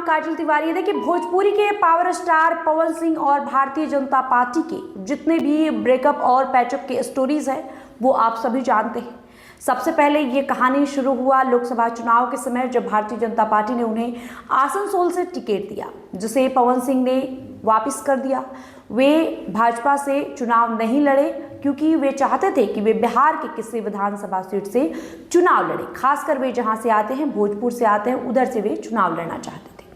काजल तिवारी। देखिए, भोजपुरी के power star Pawan Singh और भारतीय जनता पार्टी के जितने भी ब्रेकअप और पैचअप के स्टोरीज हैं वो आप सभी जानते हैं। सबसे पहले ये कहानी शुरू हुआ लोकसभा चुनाव के समय, जब भारतीय जनता पार्टी ने उन्हें आसनसोल से टिकट दिया, जिसे पवन सिंह ने वापस कर दिया। वे भाजपा से चुनाव नहीं लड़े क्योंकि वे चाहते थे कि वे बिहार के किसी विधानसभा सीट से चुनाव लड़े। खासकर वे जहां से आते हैं, भोजपुर से आते हैं, उधर से वे चुनाव लड़ना चाहते थे।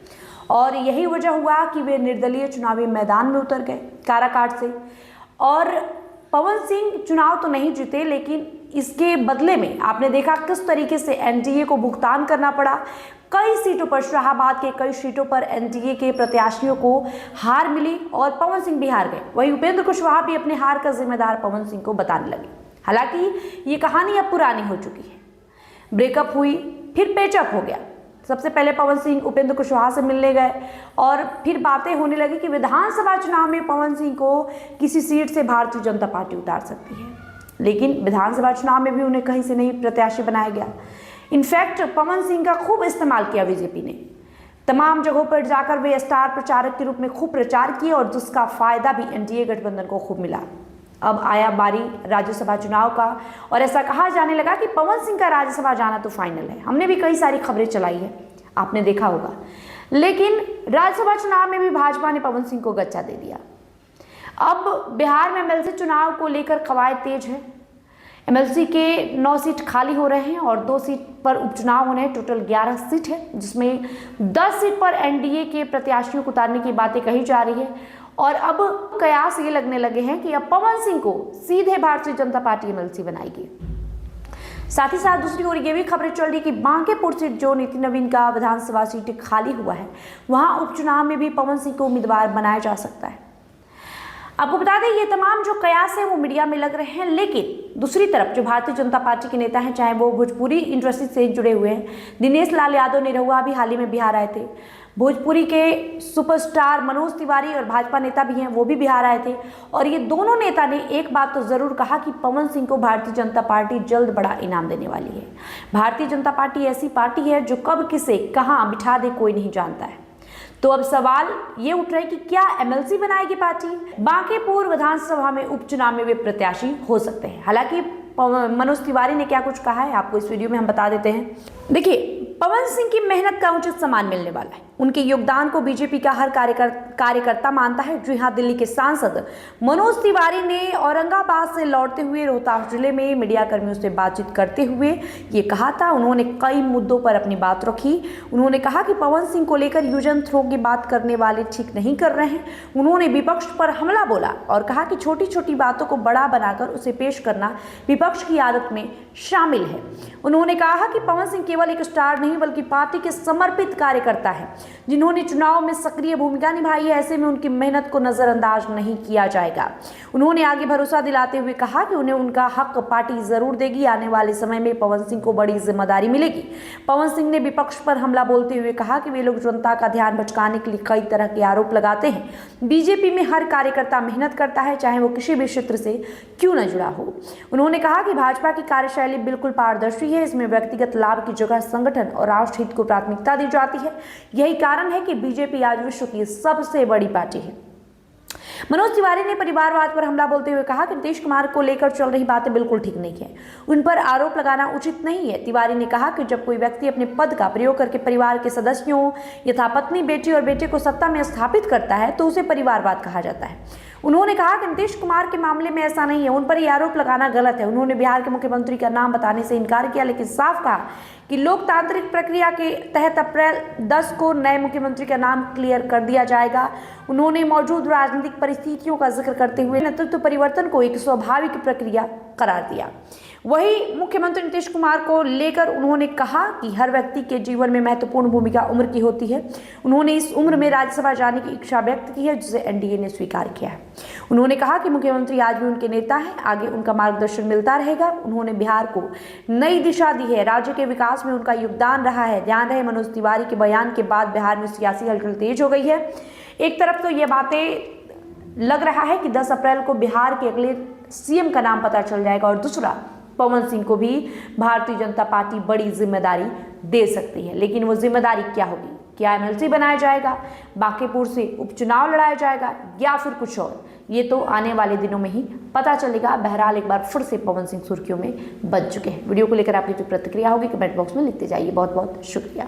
और यही वजह हुआ कि वे निर्दलीय चुनावी मैदान में उतर गए काराकाट से। और पवन सिंह चुनाव तो नहीं जीते, लेकिन इसके बदले में आपने देखा किस तरीके से एनडीए को भुगतान करना पड़ा। कई सीटों पर, शाहाबाद के कई सीटों पर एनडीए के प्रत्याशियों को हार मिली और पवन सिंह भी हार गए। वहीं उपेंद्र कुशवाहा भी अपने हार का जिम्मेदार पवन सिंह को बताने लगे। हालांकि ये कहानी अब पुरानी हो चुकी है। ब्रेकअप हुई, फिर पेचअप हो गया। सबसे पहले पवन सिंह उपेंद्र कुशवाहा से मिलने गए और फिर बातें होने लगी कि विधानसभा चुनाव में पवन सिंह को किसी सीट से भारतीय जनता पार्टी उतार सकती है, लेकिन विधानसभा चुनाव में भी उन्हें कहीं से नहीं प्रत्याशी बनाया गया। इनफैक्ट पवन सिंह का खूब इस्तेमाल किया बीजेपी ने। तमाम जगहों पर जाकर वे स्टार प्रचारक के रूप में खूब प्रचार किए और जिसका फायदा भी एनडीए गठबंधन को खूब मिला। अब आया बारी राज्यसभा चुनाव का और ऐसा कहा जाने लगा कि पवन सिंह का राज्यसभा जाना तो फाइनल है। हमने भी कई सारी खबरें चलाई है, आपने देखा होगा। लेकिन राज्यसभा चुनाव में भी भाजपा ने पवन सिंह को गच्चा दे दिया। अब बिहार में एमएलसी चुनाव को लेकर कवायद तेज है। एमएलसी के 9 सीट खाली हो रहे हैं और 2 सीट पर उपचुनाव होने हैं। टोटल 11 सीट है, जिसमें 10 सीट पर एनडीए के प्रत्याशियों को उतारने की बातें कही जा रही है। और अब कयास ये लगने लगे हैं कि अब पवन सिंह को सीधे भारतीय जनता पार्टी एमएलसी बनाएगी। साथ ही साथ दूसरी ओर ये भी खबरें चल रही है कि बांकेपुर सीट, जो नितिन नवीन का विधानसभा सीट खाली हुआ है, वहां उपचुनाव में भी पवन सिंह को उम्मीदवार बनाया जा सकता है। आपको बता दें, ये तमाम जो कयास है वो मीडिया में लग रहे हैं, लेकिन दूसरी तरफ जो भारतीय जनता पार्टी के नेता हैं, चाहे वो भोजपुरी इंडस्ट्री से जुड़े हुए हैं, दिनेश लाल यादव निरहुआ भी हाल ही में बिहार आए थे। भोजपुरी के सुपरस्टार मनोज तिवारी और भाजपा नेता भी हैं, वो भी बिहार आए थे। और ये दोनों नेता ने एक बात तो जरूर कहा कि पवन सिंह को भारतीय जनता पार्टी जल्द बड़ा इनाम देने वाली है। भारतीय जनता पार्टी ऐसी पार्टी है जो कब किसे कहाँ बिठा दे कोई नहीं जानता है। तो अब सवाल ये उठ रहा है कि क्या एमएलसी बनाएगी पार्टी? बांकेपुर विधानसभा में उपचुनाव में वे प्रत्याशी हो सकते हैं। हालांकि मनोज तिवारी ने क्या कुछ कहा है आपको इस वीडियो में हम बता देते हैं। देखिए, पवन सिंह की मेहनत का उचित सम्मान मिलने वाला है। उनके योगदान को बीजेपी का हर कार्यकर्ता मानता है। जी हां, दिल्ली के सांसद मनोज तिवारी ने औरंगाबाद से लौटते हुए रोहतास जिले में मीडिया कर्मियों से बातचीत करते हुए ये कहा था। उन्होंने कई मुद्दों पर अपनी बात रखी। उन्होंने कहा कि पवन सिंह को लेकर यूज एंड थ्रो की बात करने वाले ठीक नहीं कर रहे हैं। उन्होंने विपक्ष पर हमला बोला और कहा कि छोटी छोटी बातों को बड़ा बनाकर उसे पेश करना विपक्ष की आदत में शामिल है। उन्होंने कहा कि पवन सिंह केवल एक स्टार नहीं बल्कि पार्टी के समर्पित कार्यकर्ता है, जिन्होंने चुनाव में सक्रिय भूमिका निभाई है। ऐसे में उनकी मेहनत को नजरअंदाज नहीं किया जाएगा। उन्होंने आगे भरोसा दिलाते हुए कहा कि उन्हें उनका हक पार्टी जरूर देगी। आने वाले समय में पवन सिंह को बड़ी जिम्मेदारी मिलेगी। पवन सिंह ने विपक्ष पर हमला बोलते हुए कहा कि वे लोग जनता का ध्यान भटकाने के लिए कई तरह के आरोप लगाते हैं। बीजेपी में हर कार्यकर्ता मेहनत करता है, चाहे वो किसी भी क्षेत्र से क्यों न जुड़ा हो। उन्होंने कहा कि भाजपा की कार्यशैली बिल्कुल पारदर्शी है। इसमें व्यक्तिगत लाभ की जगह संगठन और राष्ट्र हित को प्राथमिकता दी जाती है। यही कारण है कि बीजेपी आज विश्व की सबसे बड़ी पार्टी है। मनोज तिवारी ने परिवारवाद पर हमला बोलते हुए कहा कि नीतीश कुमार को लेकर चल रही बातें बिल्कुल ठीक नहीं है। उन पर आरोप लगाना उचित नहीं है। तिवारी ने कहा कि जब कोई व्यक्ति अपने पद का प्रयोग करके परिवार के सदस्यों यथा पत्नी, बेटी और बेटे को सत्ता में स्थापित करता है तो उसे परिवारवाद कहा जाता है। उन्होंने कहा कि नीतीश कुमार के मामले में ऐसा नहीं है, उन पर यह आरोप लगाना गलत है। उन्होंने बिहार के मुख्यमंत्री का नाम बताने से इनकार किया, लेकिन साफ कहा कि लोकतांत्रिक प्रक्रिया के तहत अप्रैल 10 को नए मुख्यमंत्री का नाम क्लियर कर दिया जाएगा। उन्होंने मौजूद राजनीतिक परिस्थितियों का जिक्र करते हुए नेतृत्व परिवर्तन को एक स्वाभाविक प्रक्रिया करार दिया। वही मुख्यमंत्री नीतीश कुमार को लेकर उन्होंने कहा कि हर व्यक्ति के जीवन में महत्वपूर्ण भूमिका उम्र की होती है। उन्होंने इस उम्र में राज्यसभा जाने की इच्छा व्यक्त की है, जिसे एनडीए ने स्वीकार किया है। उन्होंने कहा कि मुख्यमंत्री आज भी उनके नेता हैं, आगे उनका मार्गदर्शन मिलता रहेगा। उन्होंने बिहार को नई दिशा दी है, राज्य के विकास में उनका योगदान रहा है। ध्यान रहे, मनोज तिवारी के बयान के बाद बिहार में सियासी हलचल तेज हो गई है। एक तरफ तो ये बातें लग रहा है कि 10 अप्रैल को बिहार के अगले सीएम का नाम पता चल जाएगा और दूसरा, पवन सिंह को भी भारतीय जनता पार्टी बड़ी जिम्मेदारी दे सकती है। लेकिन वो जिम्मेदारी क्या होगी क्या एमएलसी बनाया जाएगा, बांकीपुर से उपचुनाव लड़ाया जाएगा या फिर कुछ और, ये तो आने वाले दिनों में ही पता चलेगा। बहरहाल एक बार फिर से पवन सिंह सुर्खियों में बच चुके हैं। वीडियो को लेकर आपकी जो प्रतिक्रिया होगी कमेंट बॉक्स में लिखते जाइए। बहुत बहुत शुक्रिया।